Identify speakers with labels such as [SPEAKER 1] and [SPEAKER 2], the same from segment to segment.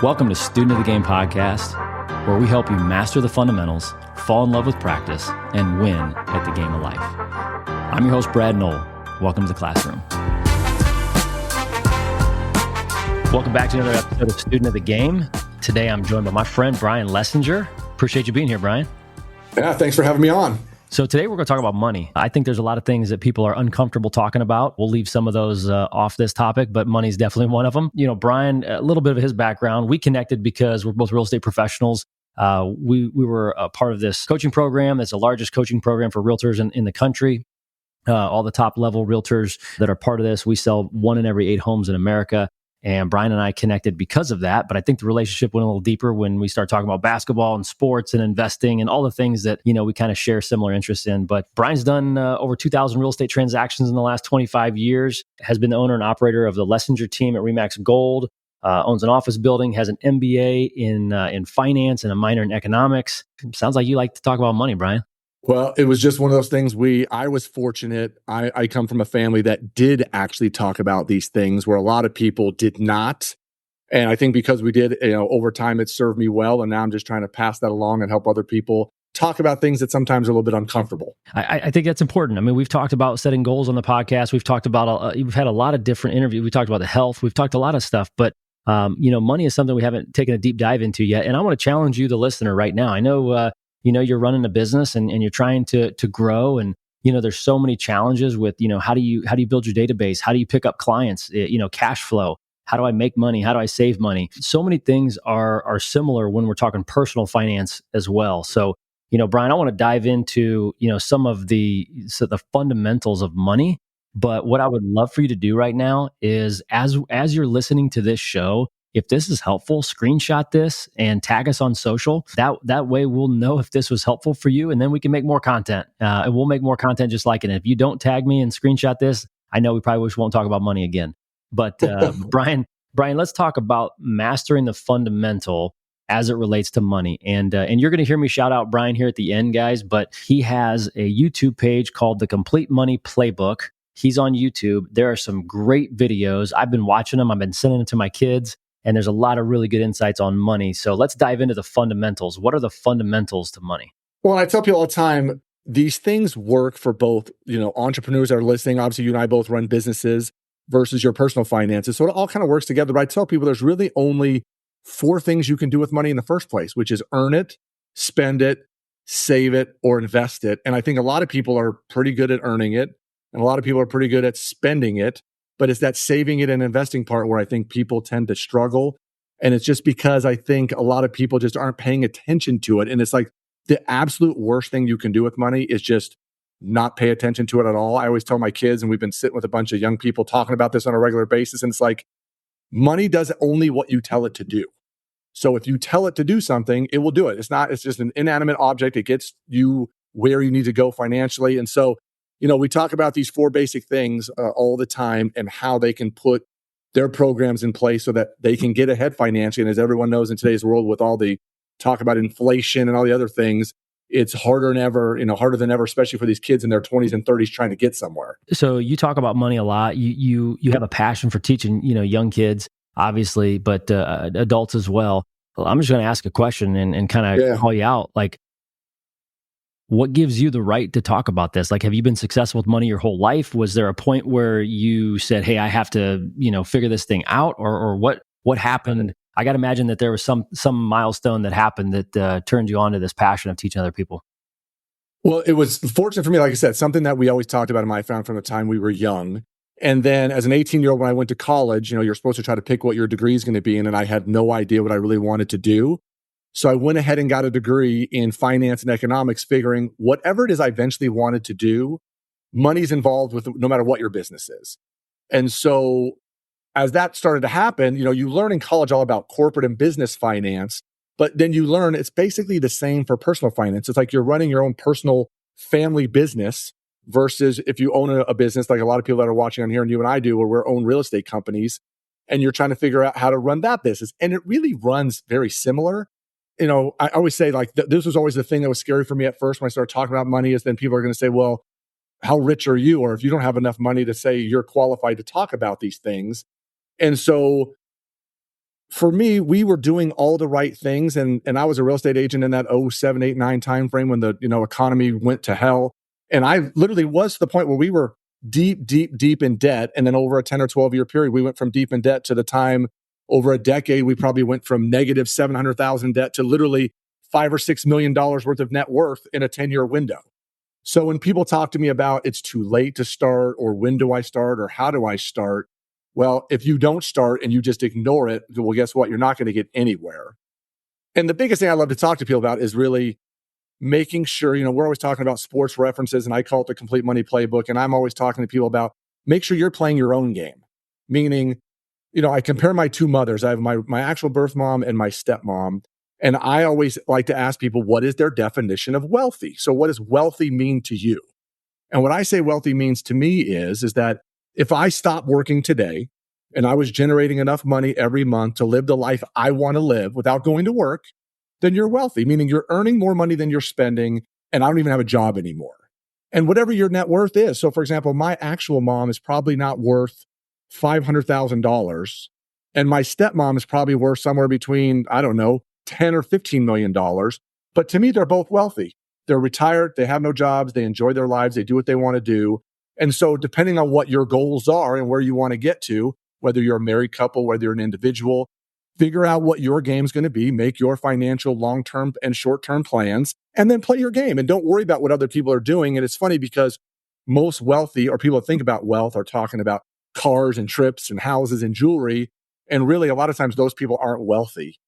[SPEAKER 1] Welcome to Student of the Game podcast, where we help you master the fundamentals, fall in love with practice, and win at the game of life. I'm your host, Brad Noll. Welcome to the classroom. Welcome back to another episode of Student of the Game. Today, I'm joined by my friend, Brian Lessinger. Appreciate you being here, Brian.
[SPEAKER 2] Yeah, thanks for having me on.
[SPEAKER 1] So today we're going to talk about money. I think there's a lot of things that people are uncomfortable talking about. We'll leave some of those off this topic, but money is definitely one of them. You know, Brian, a little bit of his background, we connected because we're both real estate professionals. We were a part of this coaching program. It's the largest coaching program for realtors in the country. All the top level realtors that are part of this, we sell 1 in every 8 homes in America. And Brian and I connected because of that. But I think the relationship went a little deeper when we started talking about basketball and sports and investing and all the things that, you know, we kind of share similar interests in. But Brian's done over 2,000 real estate transactions in the last 25 years, has been the owner and operator of the Lessinger team at Remax Gold, owns an office building, has an MBA in finance and a minor in economics. Sounds like you like to talk about money, Brian.
[SPEAKER 2] Well, it was just one of those things I was fortunate. I come from a family that did actually talk about these things where a lot of people did not. And I think because we did, over time, it served me well. And now I'm just trying to pass that along and help other people talk about things that sometimes are a little bit uncomfortable.
[SPEAKER 1] I think that's important. I mean, we've talked about setting goals on the podcast. We've talked about, we've had a lot of different interviews. We talked about the health. We've talked a lot of stuff, but money is something we haven't taken a deep dive into yet. And I want to challenge you, the listener, right now. I know, you're running a business and you're trying to grow. And, there's so many challenges with, how do you build your database? How do you pick up clients? Cash flow. How do I make money? How do I save money? So many things are similar when we're talking personal finance as well. So, Brian, I want to dive into, some of the fundamentals of money. But what I would love for you to do right now is as you're listening to this show, if this is helpful, screenshot this and tag us on social. That way we'll know if this was helpful for you, and then we can make more content. And we'll make more content just like it. And if you don't tag me and screenshot this, I know we probably won't talk about money again. But Brian, let's talk about mastering the fundamental as it relates to money. And you're going to hear me shout out Brian here at the end, guys, but he has a YouTube page called The Complete Money Playbook. He's on YouTube. There are some great videos. I've been watching them. I've been sending them to my kids. And there's a lot of really good insights on money. So let's dive into the fundamentals. What are the fundamentals to money?
[SPEAKER 2] Well, I tell people all the time, these things work for both, entrepreneurs that are listening. Obviously, you and I both run businesses versus your personal finances. So it all kind of works together. But I tell people there's really only 4 things you can do with money in the first place, which is earn it, spend it, save it, or invest it. And I think a lot of people are pretty good at earning it. And a lot of people are pretty good at spending it. But it's that saving it and investing part where I think people tend to struggle. And it's just because I think a lot of people just aren't paying attention to it. And it's like the absolute worst thing you can do with money is just not pay attention to it at all. I always tell my kids, and we've been sitting with a bunch of young people talking about this on a regular basis. And it's like, money does only what you tell it to do. So if you tell it to do something, it will do it. It's just an inanimate object. It gets you where you need to go financially. And so, we talk about these 4 basic things all the time and how they can put their programs in place so that they can get ahead financially. And as everyone knows in today's world, with all the talk about inflation and all the other things, it's harder than ever, especially for these kids in their 20s and 30s trying to get somewhere.
[SPEAKER 1] So you talk about money a lot. You have a passion for teaching, young kids, obviously, but adults as well. I'm just going to ask a question and kind of call you out. Like, what gives you the right to talk about this? Like, have you been successful with money your whole life? Was there a point where you said, hey, I have to, figure this thing out? Or what happened? I got to imagine that there was some milestone that happened that turned you on to this passion of teaching other people.
[SPEAKER 2] Well, it was fortunate for me, like I said, something that we always talked about in my family from the time we were young. And then as an 18-year-old, when I went to college, you're supposed to try to pick what your degree is going to be in. And I had no idea what I really wanted to do. So I went ahead and got a degree in finance and economics, figuring whatever it is I eventually wanted to do, money's involved with no matter what your business is. And so as that started to happen, you learn in college all about corporate and business finance, but then you learn it's basically the same for personal finance. It's like you're running your own personal family business versus if you own a business, like a lot of people that are watching on here and you and I do, where we're own real estate companies, and you're trying to figure out how to run that business. And it really runs very similar. I always say this was always the thing that was scary for me at first when I started talking about money, is then people are going to say, well, how rich are you? Or if you don't have enough money to say you're qualified to talk about these things. And so for me, we were doing all the right things. And I was a real estate agent in that 07, 8, 9 timeframe when the, economy went to hell. And I literally was to the point where we were deep, deep, deep in debt. And then over a 10 or 12-year period, we went from deep in debt to the time over a decade, we probably went from negative 700,000 debt to literally $5 or $6 million worth of net worth in a 10-year window. So when people talk to me about it's too late to start, or when do I start, or how do I start? Well, if you don't start and you just ignore it, well, guess what? You're not going to get anywhere. And the biggest thing I love to talk to people about is really making sure, we're always talking about sports references, and I call it the Complete Money Playbook. And I'm always talking to people about make sure you're playing your own game. Meaning, I compare my two mothers. I have my actual birth mom and my stepmom. And I always like to ask people, what is their definition of wealthy? So what does wealthy mean to you? And what I say wealthy means to me is that if I stop working today and I was generating enough money every month to live the life I want to live without going to work, then you're wealthy, meaning you're earning more money than you're spending, and I don't even have a job anymore. And whatever your net worth is. So for example, my actual mom is probably not worth $500,000. And my stepmom is probably worth somewhere between, I don't know, 10 or $15 million. But to me, they're both wealthy. They're retired. They have no jobs. They enjoy their lives. They do what they want to do. And so depending on what your goals are and where you want to get to, whether you're a married couple, whether you're an individual, figure out what your game's going to be, make your financial long-term and short-term plans, and then play your game. And don't worry about what other people are doing. And it's funny because most wealthy, or people that think about wealth, are talking about cars and trips and houses and jewelry. And really, a lot of times those people aren't wealthy.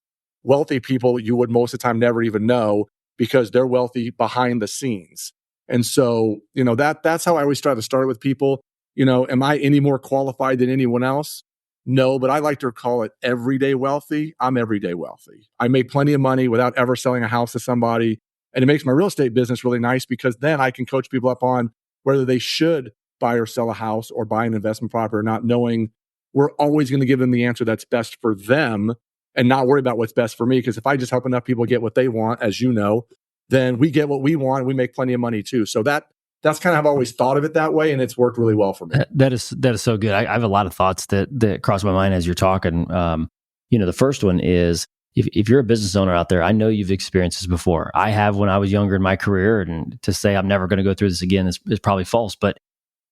[SPEAKER 2] Wealthy people you would most of the time never even know, because they're wealthy behind the scenes. And so, that's how I always try to start with people. Am I any more qualified than anyone else? No, but I like to call it everyday wealthy. I'm everyday wealthy. I make plenty of money without ever selling a house to somebody. And it makes my real estate business really nice, because then I can coach people up on whether they should buy or sell a house or buy an investment property or not, knowing we're always going to give them the answer that's best for them and not worry about what's best for me. Because if I just help enough people get what they want, as you know, then we get what we want and we make plenty of money too. So that's kind of how I've always thought of it that way. And it's worked really well for me.
[SPEAKER 1] That is so good. I have a lot of thoughts that cross my mind as you're talking. The first one is, if you're a business owner out there, I know you've experienced this before. I have when I was younger in my career, and to say I'm never going to go through this again is probably false, but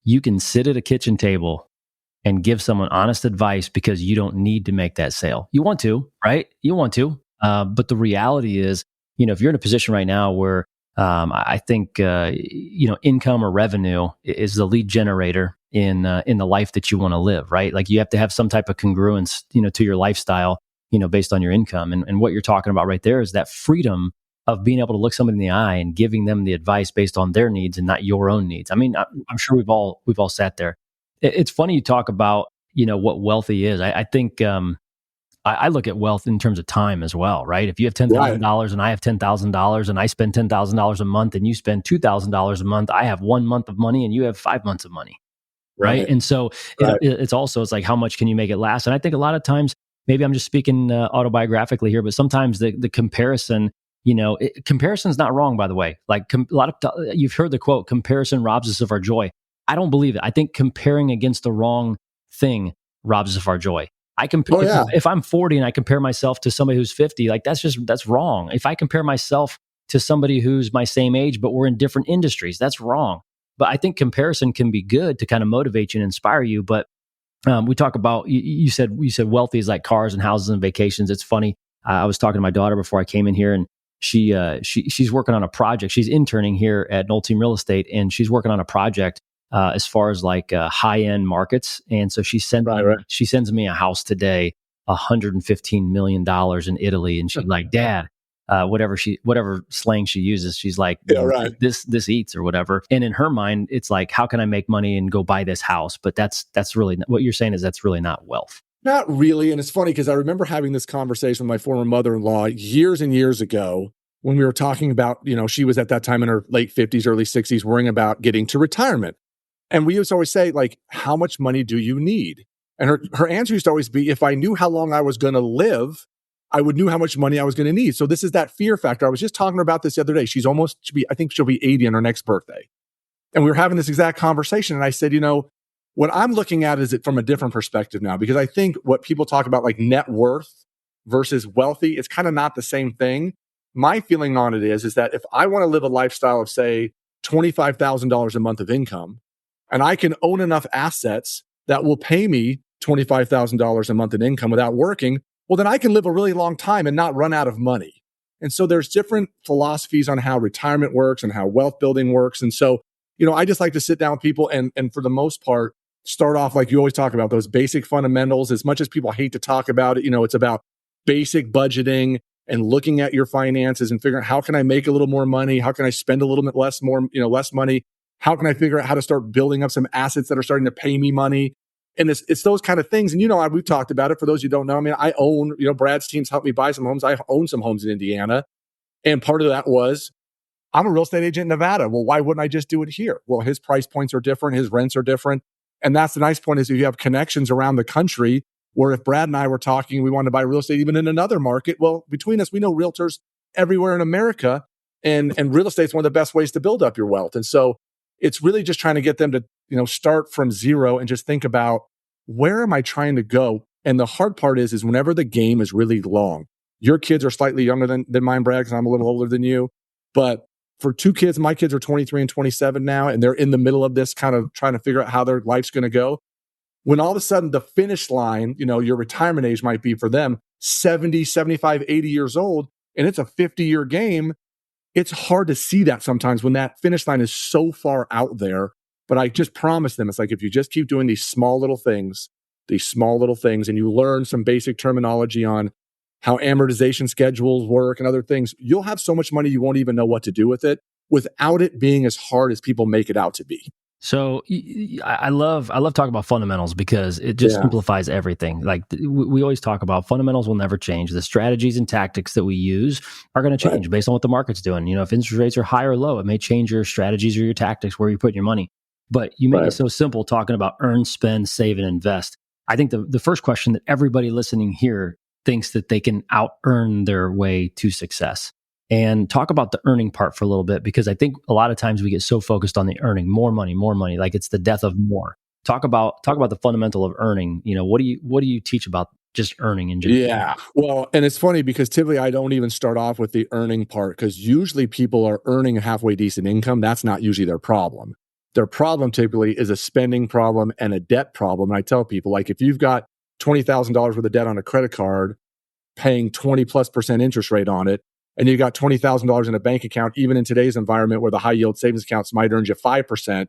[SPEAKER 1] you can sit at a kitchen table and give someone honest advice because you don't need to make that sale. You want to, right? You want to. But the reality is, if you're in a position right now where I think, income or revenue is the lead generator in the life that you want to live, right? Like you have to have some type of congruence, to your lifestyle, based on your income. And what you're talking about right there is that freedom of being able to look somebody in the eye and giving them the advice based on their needs and not your own needs. I mean, I'm sure we've all sat there. It's funny you talk about, what wealthy is. I think, I look at wealth in terms of time as well, right? If you have $10,000 and I have $10,000 and I spend $10,000 a month and you spend $2,000 a month, I have 1 month of money and you have 5 months of money, right? And so it's like, how much can you make it last? And I think a lot of times, maybe I'm just speaking autobiographically here, but sometimes the comparison, comparison's not wrong, by the way. Like a lot of you've heard the quote, comparison robs us of our joy. I don't believe it. I think comparing against the wrong thing robs us of our joy. I compare if I'm 40 and I compare myself to somebody who's 50, like that's wrong. If I compare myself to somebody who's my same age, but we're in different industries, that's wrong. But I think comparison can be good to kind of motivate you and inspire you. But we talk about, you said wealthy is like cars and houses and vacations. It's funny. I was talking to my daughter before I came in here, and she's working on a project. She's interning here at Noll Team Real Estate, and she's working on a project as far as like high-end markets. And so she sends me a house today, $115 million in Italy. And she's like, Dad, whatever slang she uses, she's like, this eats or whatever. And in her mind, it's like, how can I make money and go buy this house? But that's really what you're saying is that's really not wealth.
[SPEAKER 2] Not really. And it's funny because I remember having this conversation with my former mother-in-law years and years ago when we were talking about, she was at that time in her late 50s, early 60s, worrying about getting to retirement. And we used to always say, like, how much money do you need? And her answer used to always be, if I knew how long I was going to live, I would know how much money I was going to need. So this is that fear factor. I was just talking about this the other day. I think she'll be 80 on her next birthday. And we were having this exact conversation. And I said, what I'm looking at is it from a different perspective now, because I think what people talk about, like net worth, versus wealthy, it's kind of not the same thing. My feeling on it is that if I want to live a lifestyle of, say, $25,000 a month of income, and I can own enough assets that will pay me $25,000 a month in income without working, well, then I can live a really long time and not run out of money. And so there's different philosophies on how retirement works and how wealth building works. And so, I just like to sit down with people and for the most part, start off like you always talk about those basic fundamentals. As much as people hate to talk about it, it's about basic budgeting and looking at your finances and figuring out how can I make a little more money? How can I spend a little bit less money? How can I figure out how to start building up some assets that are starting to pay me money? And it's those kind of things. And we've talked about it. For those who don't know, I mean, I own, Brad's team's helped me buy some homes. I own some homes in Indiana. And part of that was I'm a real estate agent in Nevada. Well, why wouldn't I just do it here? Well, his price points are different. His rents are different. And that's the nice point is if you have connections around the country, where if Brad and I were talking, we wanted to buy real estate even in another market. Well, between us, we know realtors everywhere in America, and real estate is one of the best ways to build up your wealth. And so it's really just trying to get them to, start from zero and just think about where am I trying to go? And the hard part is whenever the game is really long, your kids are slightly younger than mine, Brad, because I'm a little older than you. But for two kids, my kids are 23 and 27 now, and they're in the middle of this kind of trying to figure out how their life's going to go. When all of a sudden the finish line, your retirement age might be for them 70, 75, 80 years old, and it's a 50-year game, it's hard to see that sometimes when that finish line is so far out there. But I just promise them, it's like if you just keep doing these small little things, and you learn some basic terminology on how amortization schedules work and other things, you'll have so much money you won't even know what to do with it without it being as hard as people make it out to be.
[SPEAKER 1] So I love talking about fundamentals because it just simplifies everything. Like we always talk about, fundamentals will never change. The strategies and tactics that we use are going to change based on what the market's doing. If interest rates are high or low, it may change your strategies or your tactics, where you put your money. But you make it so simple talking about earn, spend, save, and invest. I think the first question that everybody listening here thinks that they can out earn their way to success. And talk about the earning part for a little bit, because I think a lot of times we get so focused on the earning more money, like it's the death of more. Talk about the fundamental of earning. What do you teach about just earning in general?
[SPEAKER 2] Yeah. Well, and it's funny because typically I don't even start off with the earning part, because usually people are earning a halfway decent income. That's not usually their problem. Their problem typically is a spending problem and a debt problem. And I tell people, like, if you've got $20,000 worth of debt on a credit card, paying 20+% interest rate on it, and you got $20,000 in a bank account, even in today's environment where the high yield savings accounts might earn you 5%,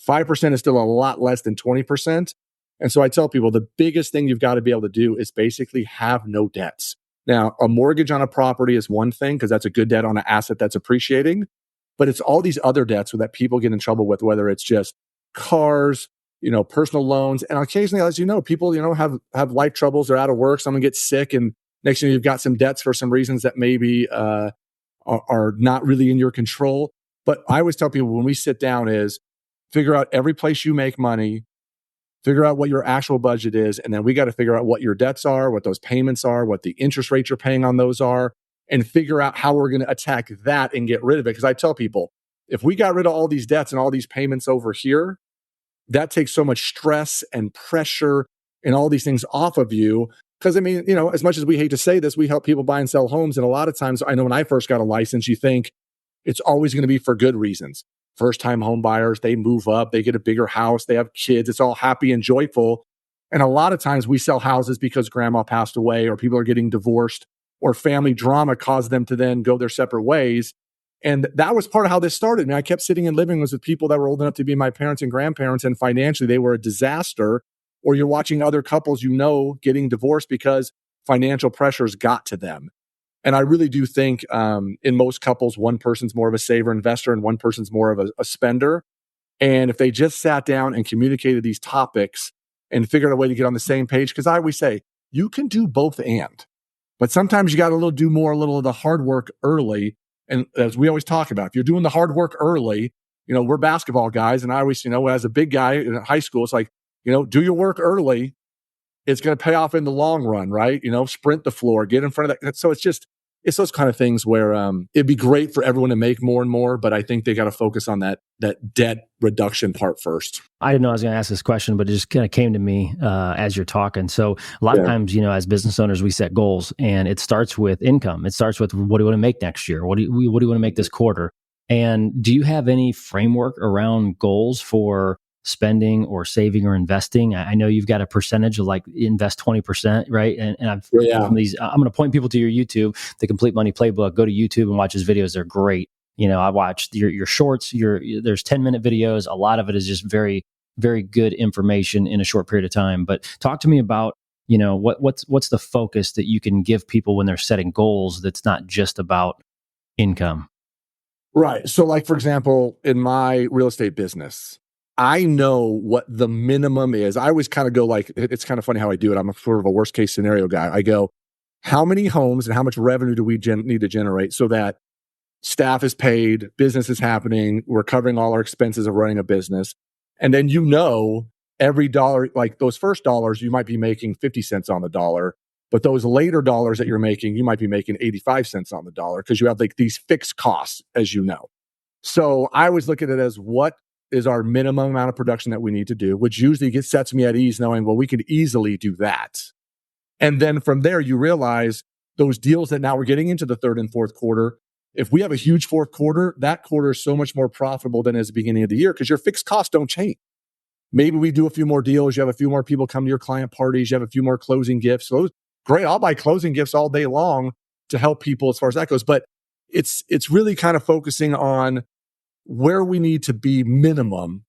[SPEAKER 2] 5% is still a lot less than 20%. And so I tell people the biggest thing you've got to be able to do is basically have no debts. Now, a mortgage on a property is one thing, because that's a good debt on an asset that's appreciating. But it's all these other debts that people get in trouble with, whether it's just cars, personal loans. And occasionally, as people, have life troubles. They're out of work. Someone gets sick, and next thing you've got some debts for some reasons that maybe are not really in your control. But I always tell people when we sit down is figure out every place you make money, figure out what your actual budget is, and then we got to figure out what your debts are, what those payments are, what the interest rates you're paying on those are, and figure out how we're going to attack that and get rid of it. Because I tell people, if we got rid of all these debts and all these payments over here, that takes so much stress and pressure and all these things off of you. Because I mean, as much as we hate to say this, we help people buy and sell homes. And a lot of times, I know when I first got a license, you think it's always going to be for good reasons. First-time home buyers, they move up, they get a bigger house, they have kids. It's all happy and joyful. And a lot of times we sell houses because grandma passed away, or people are getting divorced, or family drama caused them to then go their separate ways. And that was part of how this started. I mean, I kept sitting in living rooms with people that were old enough to be my parents and grandparents, and financially they were a disaster. Or you're watching other couples getting divorced because financial pressures got to them. And I really do think in most couples, one person's more of a saver investor and one person's more of a spender. And if they just sat down and communicated these topics and figured out a way to get on the same page, because I always say, you can do both and. But sometimes you got to do a little of the hard work early. And as we always talk about, if you're doing the hard work early, we're basketball guys. And I always, as a big guy in high school, it's like, do your work early. It's going to pay off in the long run, right? Sprint the floor, get in front of that. So it's it's those kind of things where it'd be great for everyone to make more and more, but I think they got to focus on that debt reduction part first.
[SPEAKER 1] I didn't know I was going to ask this question, but it just kind of came to me as you're talking. So a lot of times, as business owners, we set goals, and it starts with income. It starts with, what do you want to make next year? What do you want to make this quarter? And do you have any framework around goals for spending or saving or investing? I know you've got a percentage of like invest 20%, right? And I've these. I'm going to point people to your YouTube, the Complete Money Playbook. Go to YouTube and watch his videos; they're great. I watched your shorts. There's 10-minute videos. A lot of it is just very, very good information in a short period of time. But talk to me about what's the focus that you can give people when they're setting goals that's not just about income.
[SPEAKER 2] Right. So, like, for example, in my real estate business, I know what the minimum is. I always kind of go like, it's kind of funny how I do it. I'm a sort of a worst case scenario guy. I go, how many homes and how much revenue do we need to generate so that staff is paid, business is happening, we're covering all our expenses of running a business. And then every dollar, like those first dollars, you might be making 50 cents on the dollar. But those later dollars that you're making, you might be making 85 cents on the dollar because you have like these fixed costs, as you know. So I always look at it as, what is our minimum amount of production that we need to do, which usually sets me at ease knowing, well, we could easily do that. And then from there, you realize those deals that now we're getting into the third and fourth quarter, if we have a huge fourth quarter, that quarter is so much more profitable than as the beginning of the year because your fixed costs don't change. Maybe we do a few more deals. You have a few more people come to your client parties. You have a few more closing gifts. So great. I'll buy closing gifts all day long to help people as far as that goes. But it's really kind of focusing on where we need to be minimum,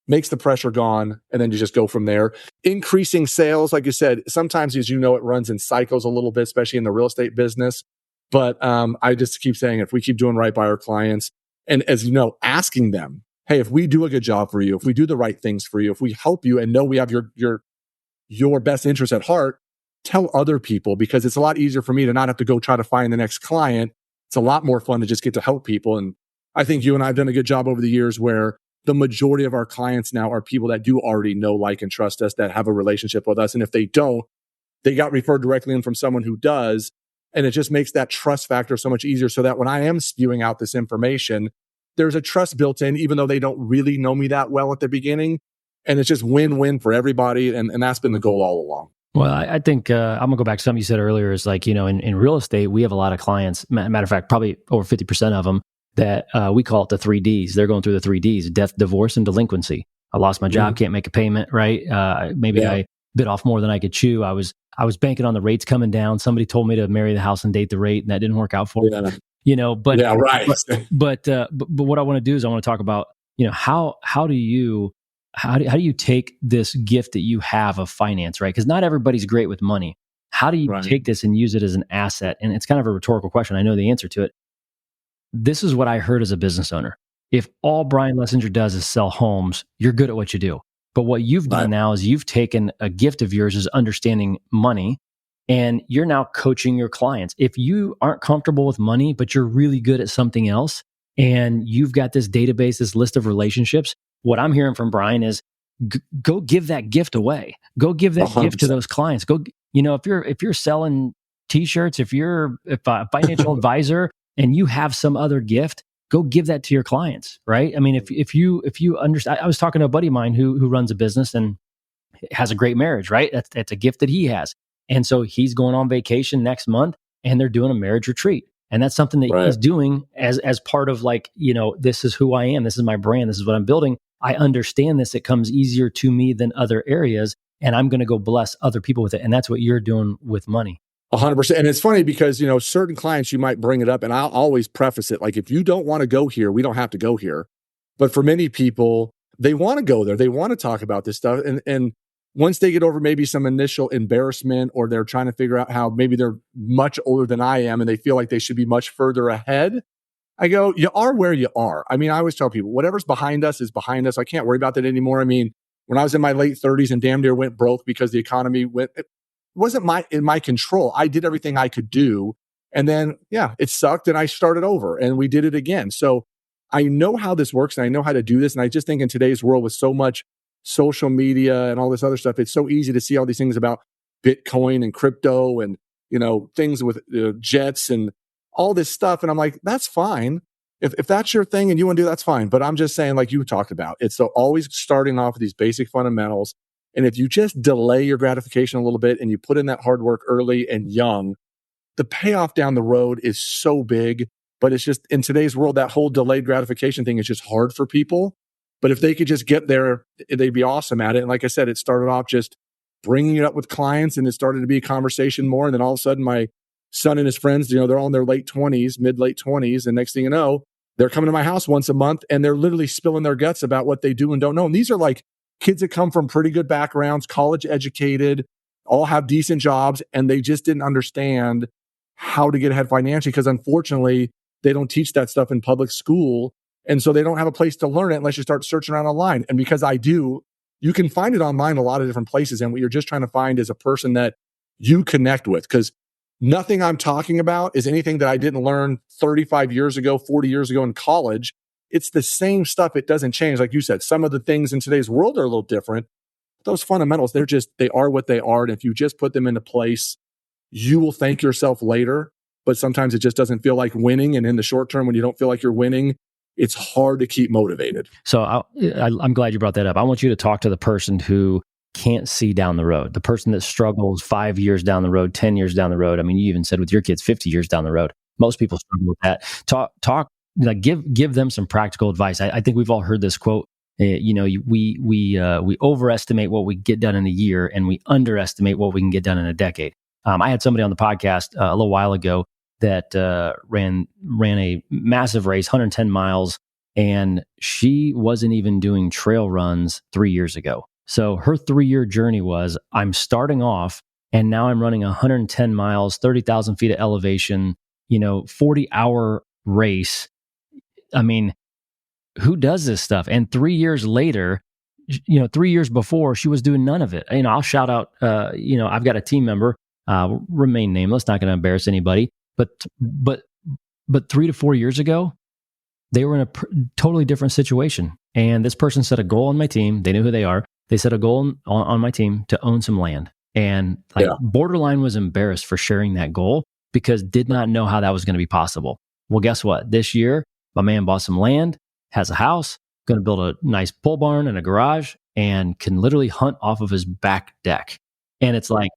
[SPEAKER 2] makes the pressure gone, and then you just go from there. Increasing sales, like you said, sometimes, as you know, it runs in cycles a little bit, especially in the real estate business. But I just keep saying, if we keep doing right by our clients, and as you know, asking them, hey, if we do a good job for you, if we do the right things for you, if we help you and know we have your best interest at heart, tell other people, because it's a lot easier for me to not have to go try to find the next client. It's a lot more fun to just get to help people. And I think you and I have done a good job over the years where the majority of our clients now are people that do already know, like, and trust us, that have a relationship with us. And if they don't, they got referred directly in from someone who does. And it just makes that trust factor so much easier, so that when I am spewing out this information, there's a trust built in, even though they don't really know me that well at the beginning. And it's just win-win for everybody. And that's been the goal all along.
[SPEAKER 1] Well, I think I'm going to go back to something you said earlier, is like, in real estate, we have a lot of clients, matter of fact, probably over 50% of them, that we call it the 3Ds. They're going through the 3Ds: death, divorce, and delinquency. I lost my job, can't make a payment, right? Maybe I bit off more than I could chew. I was banking on the rates coming down. Somebody told me to marry the house and date the rate, and that didn't work out for me. But what I want to do is I want to talk about, how do you take this gift that you have of finance, right? Because not everybody's great with money. How do you take this and use it as an asset? And it's kind of a rhetorical question. I know the answer to it. This is what I heard as a business owner. If all Brian Lessinger does is sell homes, you're good at what you do. But what you've done now is you've taken a gift of yours is understanding money, and you're now coaching your clients. If you aren't comfortable with money, but you're really good at something else, and you've got this database, this list of relationships, what I'm hearing from Brian is go give that gift away. Go give that 100%. Gift to those clients. Go, if you're selling t-shirts, if you're a financial advisor and you have some other gift, go give that to your clients, right? I mean, if you understand, I was talking to a buddy of mine who runs a business and has a great marriage, right? That's a gift that he has. And so he's going on vacation next month and they're doing a marriage retreat. And that's something that he's doing as part of, like, this is who I am. This is my brand. This is what I'm building. I understand this. It comes easier to me than other areas, and I'm going to go bless other people with it. And that's what you're doing with money.
[SPEAKER 2] 100%. And it's funny because, certain clients, you might bring it up, and I'll always preface it. Like, if you don't want to go here, we don't have to go here. But for many people, they want to go there. They want to talk about this stuff. And once they get over maybe some initial embarrassment, or they're trying to figure out how maybe they're much older than I am and they feel like they should be much further ahead, I go, you are where you are. I mean, I always tell people, whatever's behind us is behind us. I can't worry about that anymore. I mean, when I was in my late 30s and damn near went broke because the economy went, it wasn't in my control. I did everything I could do. And then, it sucked and I started over and we did it again. So I know how this works and I know how to do this. And I just think in today's world with so much social media and all this other stuff, it's so easy to see all these things about Bitcoin and crypto and things with jets and all this stuff. And I'm like, that's fine. If that's your thing and you want to do, that's fine. But I'm just saying, like you talked about, it's always starting off with these basic fundamentals. And if you just delay your gratification a little bit and you put in that hard work early and young, the payoff down the road is so big. But it's just in today's world, that whole delayed gratification thing is just hard for people. But if they could just get there, they'd be awesome at it. And like I said, it started off just bringing it up with clients, and it started to be a conversation more. And then all of a sudden, my son and his friends, they're all in their late 20s, mid-late 20s. And next thing you know, they're coming to my house once a month and they're literally spilling their guts about what they do and don't know. And these are like kids that come from pretty good backgrounds, college educated, all have decent jobs, and they just didn't understand how to get ahead financially because unfortunately, they don't teach that stuff in public school. And so they don't have a place to learn it unless you start searching around online. And because I do, you can find it online a lot of different places. And what you're just trying to find is a person that you connect with, because nothing I'm talking about is anything that I didn't learn 35 years ago, 40 years ago in college. It's the same stuff. It doesn't change. Like you said, some of the things in today's world are a little different. Those fundamentals, they are what they are. And if you just put them into place, you will thank yourself later. But sometimes it just doesn't feel like winning. And in the short term, when you don't feel like you're winning, it's hard to keep motivated.
[SPEAKER 1] So I'm glad you brought that up. I want you to talk to the person who can't see down the road, the person that struggles 5 years down the road, 10 years down the road. I mean, you even said with your kids, 50 years down the road. Most people struggle with that. Talk, like give them some practical advice. I think we've all heard this quote. We overestimate what we get done in a year, and we underestimate what we can get done in a decade. I had somebody on the podcast a little while ago that ran a massive race, 110 miles, and she wasn't even doing trail runs 3 years ago. So her 3-year journey was, I'm starting off, and now I'm running 110 miles, 30,000 feet of elevation, 40-hour race. I mean, who does this stuff? And 3 years later, 3 years before, she was doing none of it. I'll shout out, I've got a team member, remain nameless, not going to embarrass anybody, but 3 to 4 years ago, they were in a totally different situation. And this person set a goal on my team. They knew who they are. They set a goal on my team to own some land. And borderline was embarrassed for sharing that goal because did not know how that was going to be possible. Well, guess what? This year, my man bought some land, has a house, going to build a nice pole barn and a garage, and can literally hunt off of his back deck. And it's like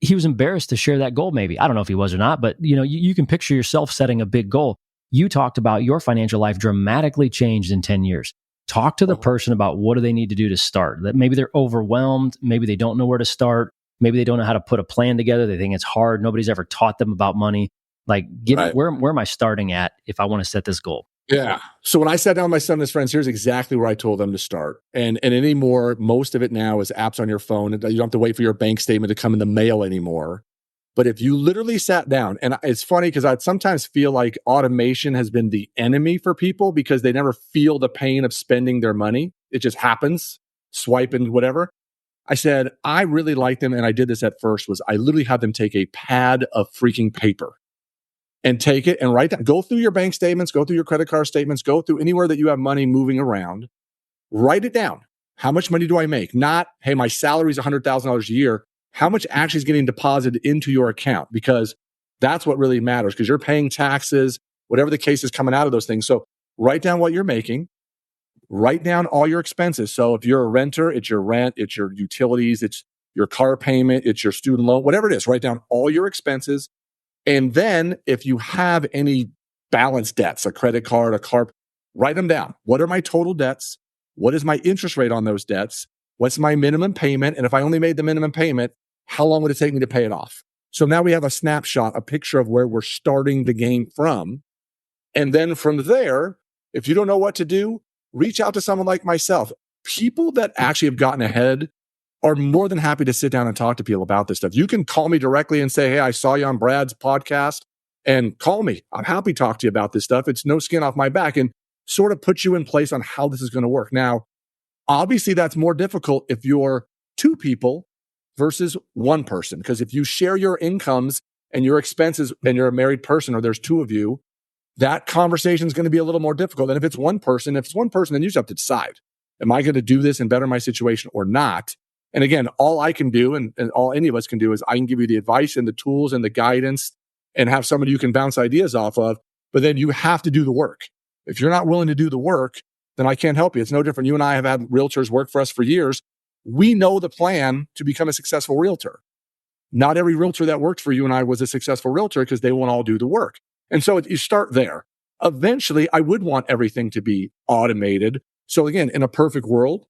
[SPEAKER 1] he was embarrassed to share that goal. Maybe, I don't know if he was or not, but you can picture yourself setting a big goal. You talked about your financial life dramatically changed in 10 years. Talk to the person about what do they need to do to start. That maybe they're overwhelmed. Maybe they don't know where to start. Maybe they don't know how to put a plan together. They think it's hard. Nobody's ever taught them about money. Like, where am I starting at if I want to set this goal?
[SPEAKER 2] Yeah. So when I sat down with my son and his friends, here's exactly where I told them to start. And anymore, most of it now is apps on your phone. You don't have to wait for your bank statement to come in the mail anymore. But if you literally sat down, and it's funny because I sometimes feel like automation has been the enemy for people because they never feel the pain of spending their money. It just happens, swipe and whatever. I said, I really like them. And I did this at first was I literally had them take a pad of freaking paper and take it and write down, go through your bank statements, go through your credit card statements, go through anywhere that you have money moving around, write it down. How much money do I make? Not, hey, my salary is $100,000 a year. How much actually is getting deposited into your account? Because that's what really matters because you're paying taxes, whatever the case is coming out of those things. So write down what you're making, write down all your expenses. So if you're a renter, it's your rent, it's your utilities, it's your car payment, it's your student loan, whatever it is, write down all your expenses. And then if you have any balance debts, a credit card, a car, write them down. What are my total debts? What is my interest rate on those debts? What's my minimum payment? And if I only made the minimum payment, how long would it take me to pay it off? So now we have a snapshot, a picture of where we're starting the game from. And then from there, if you don't know what to do, reach out to someone like myself. People that actually have gotten ahead are more than happy to sit down and talk to people about this stuff. You can call me directly and say, hey, I saw you on Brad's podcast, and call me. I'm happy to talk to you about this stuff. It's no skin off my back and sort of put you in place on how this is going to work. Now, obviously, that's more difficult if you're two people versus one person. Because if you share your incomes and your expenses and you're a married person or there's two of you, that conversation is going to be a little more difficult than if it's one person. If it's one person, then you just have to decide, am I going to do this and better my situation or not? And again, all I can do and all any of us can do is I can give you the advice and the tools and the guidance and have somebody you can bounce ideas off of. But then you have to do the work. If you're not willing to do the work, then I can't help you. It's no different. You and I have had realtors work for us for years. We know the plan to become a successful realtor. Not every realtor that worked for you and I was a successful realtor because they won't all do the work. And so you start there. Eventually, I would want everything to be automated. So again, in a perfect world,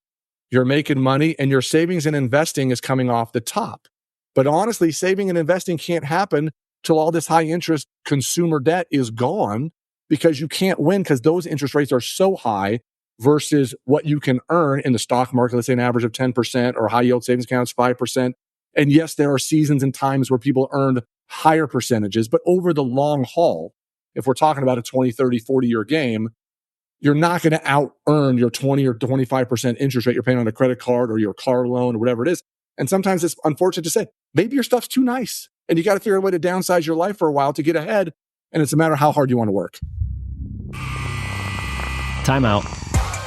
[SPEAKER 2] you're making money and your savings and investing is coming off the top. But honestly, saving and investing can't happen till all this high interest consumer debt is gone, because you can't win because those interest rates are so high versus what you can earn in the stock market, let's say an average of 10% or high yield savings accounts, 5%. And yes, there are seasons and times where people earn higher percentages, but over the long haul, if we're talking about a 20, 30, 40-year game, you're not going to out earn your 20 or 25% interest rate you're paying on a credit card or your car loan or whatever it is. And sometimes it's unfortunate to say, maybe your stuff's too nice and you got to figure out a way to downsize your life for a while to get ahead. And it's a matter of how hard you want to work.
[SPEAKER 1] Time out.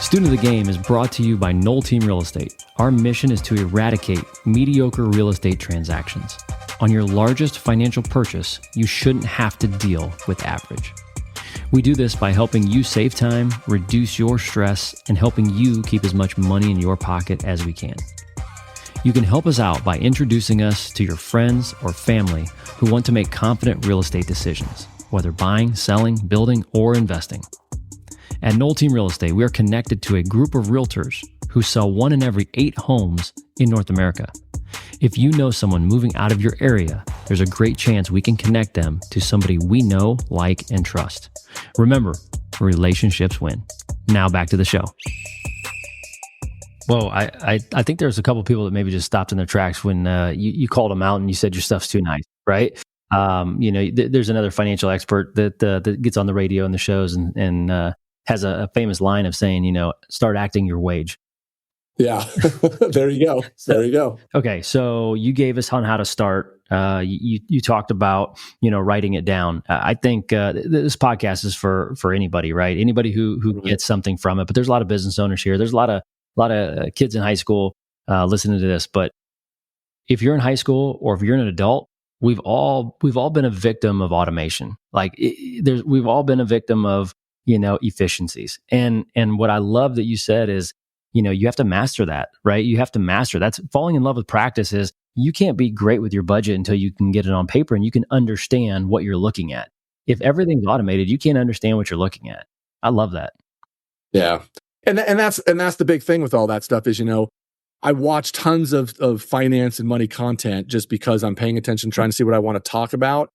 [SPEAKER 1] Student of the Game is brought to you by Noll Team Real Estate. Our mission is to eradicate mediocre real estate transactions. On your largest financial purchase, you shouldn't have to deal with average. We do this by helping you save time, reduce your stress, and helping you keep as much money in your pocket as we can. You can help us out by introducing us to your friends or family who want to make confident real estate decisions, whether buying, selling, building, or investing. At Noll Team Real Estate, we are connected to a group of realtors who sell 1 in every 8 homes in North America. If you know someone moving out of your area, there's a great chance we can connect them to somebody we know, like, and trust. Remember, relationships win. Now back to the show. Whoa, I think there's a couple of people that maybe just stopped in their tracks when you called them out and you said your stuff's too nice, right? There's another financial expert that gets on the radio and the shows and has a famous line of saying, start acting your wage.
[SPEAKER 2] Yeah, there you go. There you go.
[SPEAKER 1] Okay, so you gave us on how to start. You talked about writing it down. I think this podcast is for anybody, right? Anybody who gets something from it. But there's a lot of business owners here. There's a lot of kids in high school listening to this. But if you're in high school or if you're an adult, we've all been a victim of automation. We've all been a victim of efficiencies. And what I love that you said is, you have to master that, right? You have to master. That's falling in love with practice. Is you can't be great with your budget until you can get it on paper and you can understand what you're looking at. If everything's automated, you can't understand what you're looking at. I love that.
[SPEAKER 2] Yeah. And that's the big thing with all that stuff is, I watch tons of finance and money content just because I'm paying attention, trying to see what I want to talk about.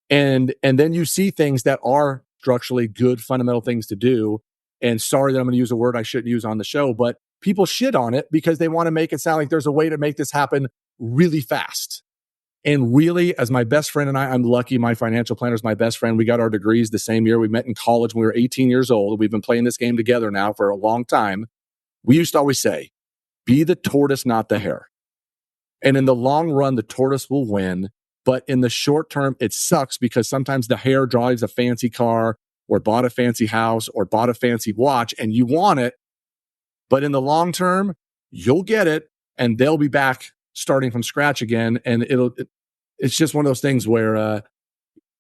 [SPEAKER 2] And then you see things that are structurally good, fundamental things to do. And sorry that I'm going to use a word I shouldn't use on the show, but people shit on it because they want to make it sound like there's a way to make this happen really fast. And really, as my best friend and I'm lucky, my financial planner is my best friend. We got our degrees the same year. We met in college when we were 18 years old. We've been playing this game together now for a long time. We used to always say, be the tortoise, not the hare. And in the long run, the tortoise will win. But in the short term, it sucks because sometimes the hare drives a fancy car or bought a fancy house or bought a fancy watch and you want it. But in the long term, you'll get it and they'll be back starting from scratch again. And it's just one of those things where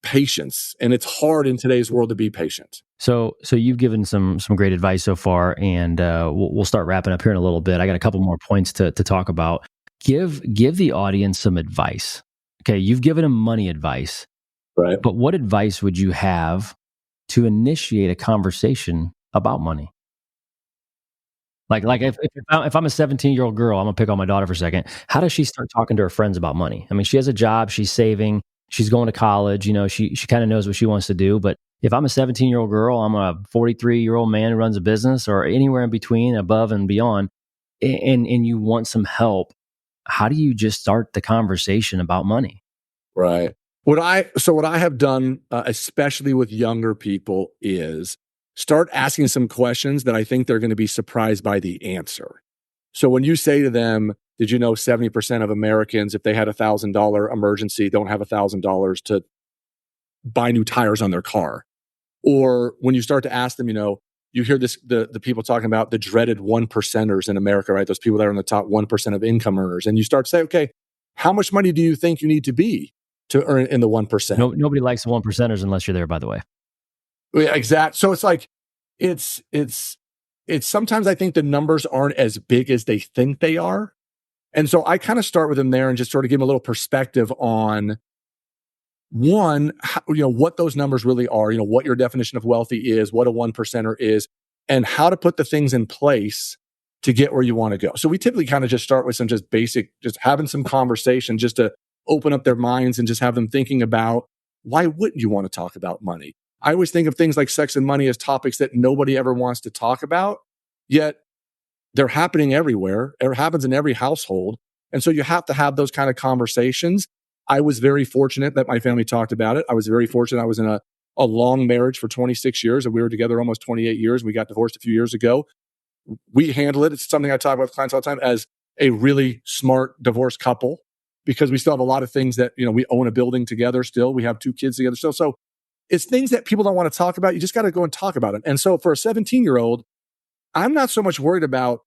[SPEAKER 2] patience, and it's hard in today's world to be patient.
[SPEAKER 1] So you've given some great advice so far, and we'll start wrapping up here in a little bit. I got a couple more points to talk about. Give the audience some advice. Okay, you've given them money advice,
[SPEAKER 2] right?
[SPEAKER 1] But what advice would you have to initiate a conversation about money? Like if I'm a 17-year-old girl, I'm gonna pick on my daughter for a second. How does she start talking to her friends about money? I mean, she has a job, she's saving, she's going to college. She kind of knows what she wants to do. But if I'm a 17-year-old girl, I'm a 43-year-old man who runs a business, or anywhere in between, above and beyond, and you want some help, how do you just start the conversation about money?
[SPEAKER 2] Right. What I have done, especially with younger people, is start asking some questions that I think they're going to be surprised by the answer. So when you say to them, did you know 70% of Americans, if they had $1,000 emergency, don't have $1,000 to buy new tires on their car? Or when you start to ask them, you hear the people talking about the dreaded 1%ers in America, right? Those people that are in the top 1% of income earners. And you start to say, okay, how much money do you think you need to be to earn in the 1%?
[SPEAKER 1] Nobody likes the 1%ers unless you're there, by the way.
[SPEAKER 2] Yeah, exact. So it's like, it's sometimes I think the numbers aren't as big as they think they are. And so I kind of start with them there and just sort of give them a little perspective on one, how, what those numbers really are, what your definition of wealthy is, what a 1%er is, and how to put the things in place to get where you want to go. So we typically kind of just start with some just basic, just having some conversation just to open up their minds and just have them thinking about, why wouldn't you want to talk about money? I always think of things like sex and money as topics that nobody ever wants to talk about, yet they're happening everywhere. It happens in every household. And so you have to have those kind of conversations. I was very fortunate that my family talked about it. I was very fortunate. I was in a long marriage for 26 years, and we were together almost 28 years. We got divorced a few years ago. We handle it. It's something I talk about with clients all the time as a really smart divorced couple, because we still have a lot of things that, we own a building together still. We have 2 kids together still. So it's things that people don't want to talk about. You just got to go and talk about it. And so for a 17-year-old, I'm not so much worried about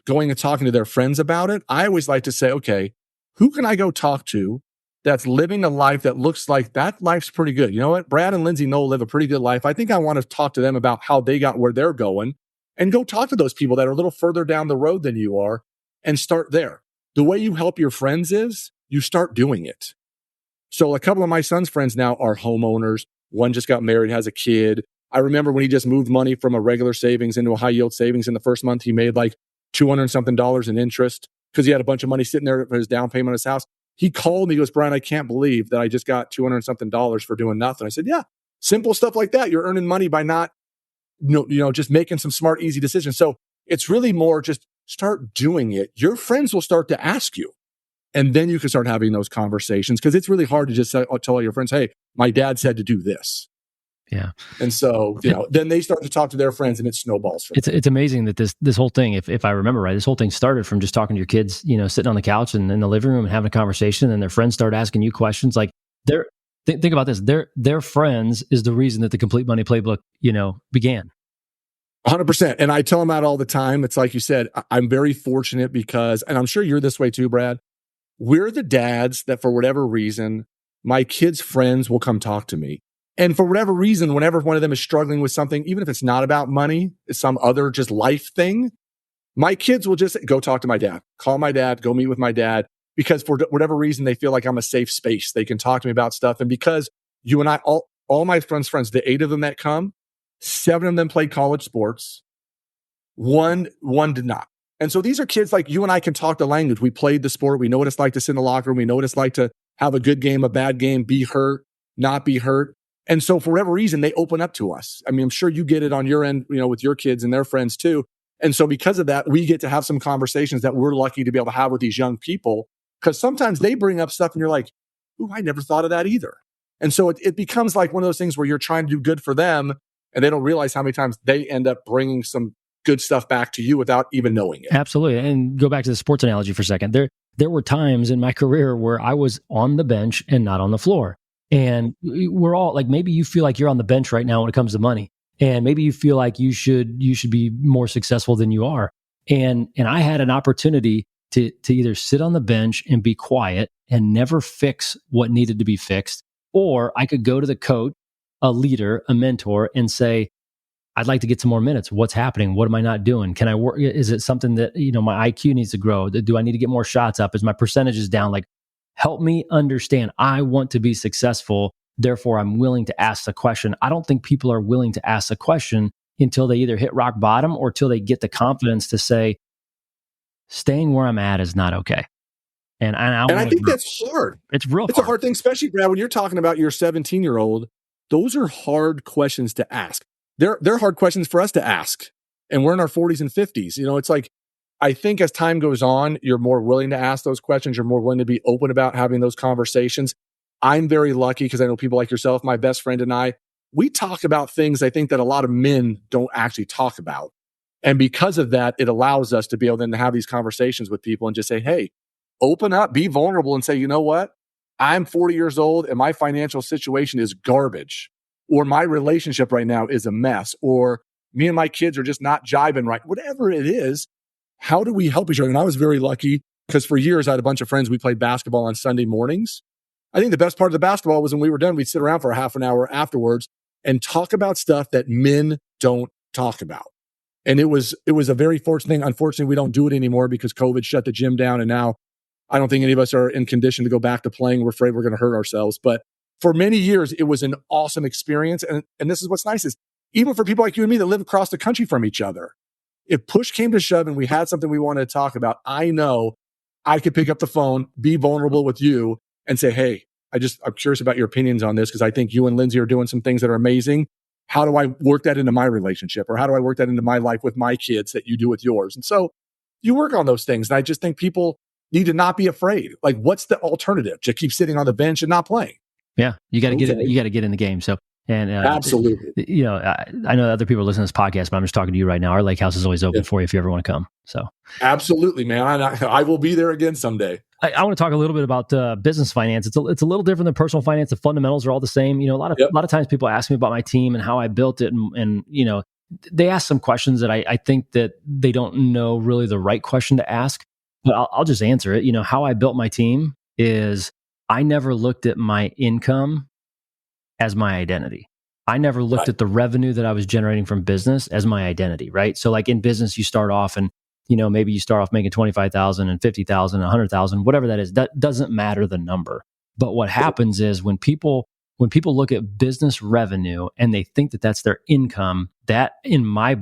[SPEAKER 2] going and talking to their friends about it. I always like to say, okay, who can I go talk to that's living a life that looks like that life's pretty good? You know what? Brad and Lindsay Noll live a pretty good life. I think I want to talk to them about how they got where they're going, and go talk to those people that are a little further down the road than you are and start there. The way you help your friends is you start doing it. So a couple of my son's friends now are homeowners. One just got married, has a kid. I remember when he just moved money from a regular savings into a high yield savings. In the first month, he made like $200 and something in interest because he had a bunch of money sitting there for his down payment on his house. He called me, he goes, Brian, I can't believe that I just got $200 and something for doing nothing. I said, yeah, simple stuff like that. You're earning money by not, just making some smart, easy decisions. So it's really more just start doing it. Your friends will start to ask you. And then you can start having those conversations, because it's really hard to just tell all your friends, hey, my dad said to do this.
[SPEAKER 1] Yeah.
[SPEAKER 2] And so, then they start to talk to their friends, and it snowballs.
[SPEAKER 1] It's amazing that this whole thing, if I remember right, this whole thing started from just talking to your kids, sitting on the couch and in the living room and having a conversation, and their friends start asking you questions. Like think about this, their friends is the reason that the Complete Money Playbook, began.
[SPEAKER 2] 100%. And I tell them that all the time. It's like you said, I'm very fortunate because, and I'm sure you're this way too, Brad, we're the dads that for whatever reason, my kids' friends will come talk to me. And for whatever reason, whenever one of them is struggling with something, even if it's not about money, it's some other just life thing, my kids will just go talk to my dad, call my dad, go meet with my dad, because for whatever reason, they feel like I'm a safe space. They can talk to me about stuff. And because you and I, all my friends, the 8 of them that come, 7 of them played college sports. One did not. And so these are kids like you and I can talk the language. We played the sport. We know what it's like to sit in the locker room. We know what it's like to have a good game, a bad game, be hurt, not be hurt. And so for whatever reason, they open up to us. I mean, I'm sure you get it on your end, with your kids and their friends too. And so because of that, we get to have some conversations that we're lucky to be able to have with these young people, because sometimes they bring up stuff and you're like, ooh, I never thought of that either. And so it becomes like one of those things where you're trying to do good for them, and they don't realize how many times they end up bringing some good stuff back to you without even knowing it.
[SPEAKER 1] Absolutely. And go back to the sports analogy for a second. There were times in my career where I was on the bench and not on the floor. And we're all like, maybe you feel like you're on the bench right now when it comes to money. And maybe you feel like you should be more successful than you are. And I had an opportunity to either sit on the bench and be quiet and never fix what needed to be fixed, or I could go to the coach, a leader, a mentor, and say, I'd like to get some more minutes. What's happening? What am I not doing? Can I work? Is it something that, my IQ needs to grow? Do I need to get more shots up? Is my percentages down? Like, help me understand. I want to be successful. Therefore, I'm willing to ask the question. I don't think people are willing to ask the question until they either hit rock bottom or till they get the confidence to say, staying where I'm at is not okay. And I
[SPEAKER 2] think that's hard.
[SPEAKER 1] It's real hard.
[SPEAKER 2] It's a hard thing, especially, Brad, when you're talking about your 17-year-old. Those are hard questions to ask. They're hard questions for us to ask. And we're in our 40s and 50s. It's like, I think as time goes on, you're more willing to ask those questions. You're more willing to be open about having those conversations. I'm very lucky because I know people like yourself, my best friend and I, we talk about things I think that a lot of men don't actually talk about. And because of that, it allows us to be able then to have these conversations with people and just say, hey, open up, be vulnerable, and say, you know what? I'm 40 years old and my financial situation is garbage, or my relationship right now is a mess, or me and my kids are just not jiving right. Whatever it is, how do we help each other? And I was very lucky because for years I had a bunch of friends. We played basketball on Sunday mornings. I think the best part of the basketball was when we were done, we'd sit around for a half an hour afterwards and talk about stuff that men don't talk about. And it was a very fortunate thing. Unfortunately, we don't do it anymore because COVID shut the gym down. And now I don't think any of us are in condition to go back to playing. We're afraid we're going to hurt ourselves. But for many years, it was an awesome experience. And this is what's nice is even for people like you and me that live across the country from each other, if push came to shove and we had something we wanted to talk about, I know I could pick up the phone, be vulnerable with you and say, hey, I'm curious about your opinions on this because I think you and Lindsay are doing some things that are amazing. How do I work that into my relationship? Or how do I work that into my life with my kids that you do with yours? And so you work on those things. And I just think people need to not be afraid. Like, what's the alternative to keep sitting on the bench and not playing?
[SPEAKER 1] Yeah, you got to get it. You got to get in the game. So, and
[SPEAKER 2] absolutely,
[SPEAKER 1] I know other people listen to this podcast, but I'm just talking to you right now. Our lake house is always open for you if you ever want to come. So,
[SPEAKER 2] absolutely, man. I will be there again someday.
[SPEAKER 1] I want to talk a little bit about business finance. It's a little different than personal finance. The fundamentals are all the same. A lot of times people ask me about my team and how I built it, and they ask some questions that I think that they don't know really the right question to ask. But I'll just answer it. How I built my team is I never looked at my income as my identity. I never looked at the revenue that I was generating from business as my identity, right? So like in business, you start off and, maybe you start off making 25,000 and 50,000, 100,000, whatever that is, that doesn't matter the number. But what happens is when people look at business revenue and they think that that's their income, that in my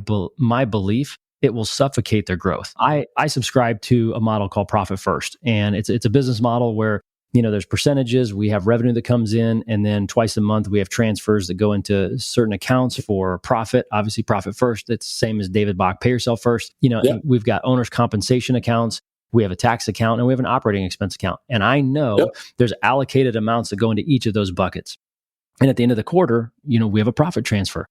[SPEAKER 1] belief, it will suffocate their growth. I subscribe to a model called Profit First, and it's a business model where there's percentages. We have revenue that comes in, and then twice a month we have transfers that go into certain accounts for profit. Obviously, Profit First. It's the same as David Bach. Pay yourself first. We've got owners' compensation accounts. We have a tax account, and we have an operating expense account. And I know there's allocated amounts that go into each of those buckets. And at the end of the quarter, we have a profit transfer.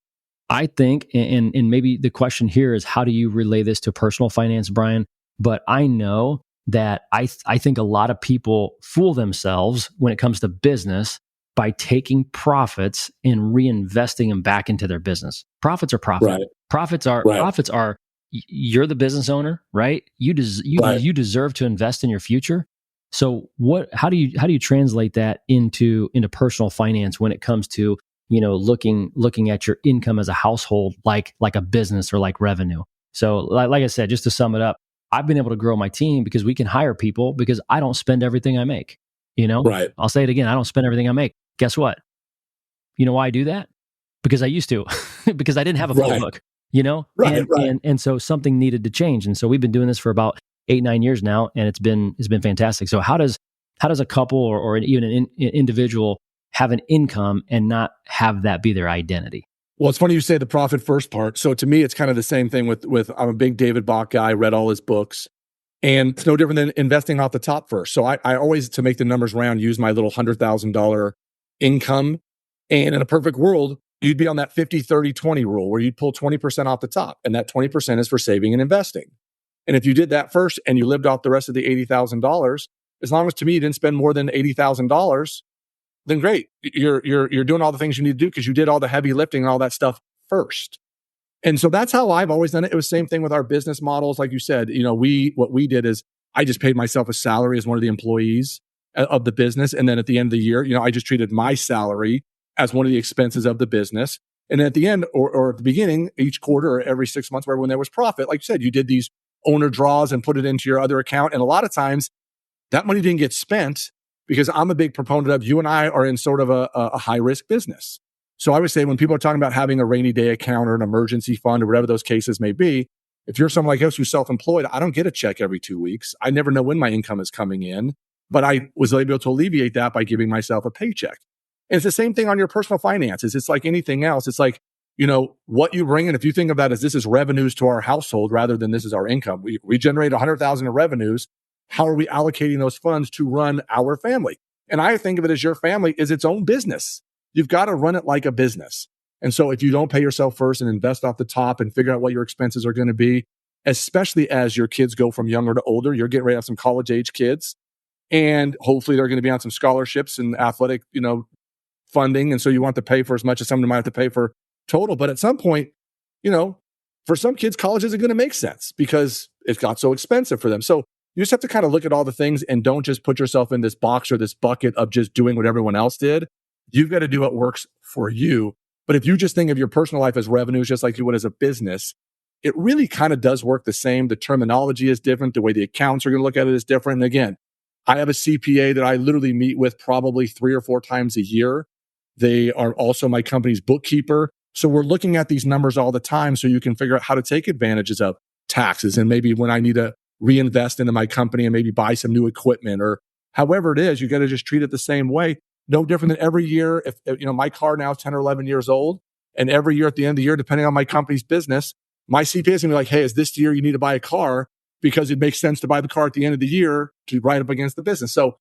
[SPEAKER 1] I think, and maybe the question here is, how do you relay this to personal finance, Brian? But I know that I think a lot of people fool themselves when it comes to business by taking profits and reinvesting them back into their business. Profits are profit. Right. Profits are. You're the business owner, right? You deserve to invest in your future. So how do you translate that into personal finance when it comes to looking at your income as a household, like a business or like revenue? So like I said, just to sum it up, I've been able to grow my team because we can hire people because I don't spend everything I make.
[SPEAKER 2] Right.
[SPEAKER 1] I'll say it again. I don't spend everything I make. Guess what? You know why I do that? Because I used to, because I didn't have a full book, And so something needed to change. And so we've been doing this for about 8-9 years now, and it's been fantastic. So how does a couple or even an individual have an income and not have that be their identity?
[SPEAKER 2] Well, it's funny you say the profit first part. So to me, it's kind of the same thing with I'm a big David Bach guy, read all his books, and it's no different than investing off the top first. So I always, to make the numbers round, use my little $100,000 income. And in a perfect world, you'd be on that 50-30-20 rule where you'd pull 20% off the top. And that 20% is for saving and investing. And if you did that first and you lived off the rest of the $80,000, as long as to me you didn't spend more than $80,000, then great. You're doing all the things you need to do because you did all the heavy lifting and all that stuff first. And so that's how I've always done it. It was the same thing with our business models. Like you said, what we did is I just paid myself a salary as one of the employees of the business. And then at the end of the year, I just treated my salary as one of the expenses of the business. And then at the end or at the beginning, each quarter or every 6 months, where when there was profit, like you said, you did these owner draws and put it into your other account. And a lot of times that money didn't get spent because I'm a big proponent of, you and I are in sort of a high risk business. So I would say when people are talking about having a rainy day account or an emergency fund or whatever those cases may be, if you're someone like us who's self-employed, I don't get a check every 2 weeks. I never know when my income is coming in, but I was able to alleviate that by giving myself a paycheck. And it's the same thing on your personal finances. It's like anything else. It's like, what you bring in, if you think of that as this is revenues to our household rather than this is our income, we generate 100,000 of revenues. How are we allocating those funds to run our family? And I think of it as your family is its own business. You've got to run it like a business. And so if you don't pay yourself first and invest off the top and figure out what your expenses are going to be, especially as your kids go from younger to older, you're getting ready to have some college age kids, and hopefully they're going to be on some scholarships and athletic, funding. And so you want to pay for as much as someone might have to pay for total. But at some point, for some kids, college isn't going to make sense because it got so expensive for them. So you just have to kind of look at all the things and don't just put yourself in this box or this bucket of just doing what everyone else did. You've got to do what works for you. But if you just think of your personal life as revenues, just like you would as a business, it really kind of does work the same. The terminology is different. The way the accounts are going to look at it is different. And again, I have a CPA that I literally meet with probably 3 or 4 times a year. They are also my company's bookkeeper. So we're looking at these numbers all the time so you can figure out how to take advantages of taxes. And maybe when I need to reinvest into my company and maybe buy some new equipment or however it is, you got to just treat it the same way. No different than every year. If my car now is 10 or 11 years old, and every year at the end of the year, depending on my company's business, my CPA is going to be like, hey, is this the year you need to buy a car? Because it makes sense to buy the car at the end of the year to write up against the business. So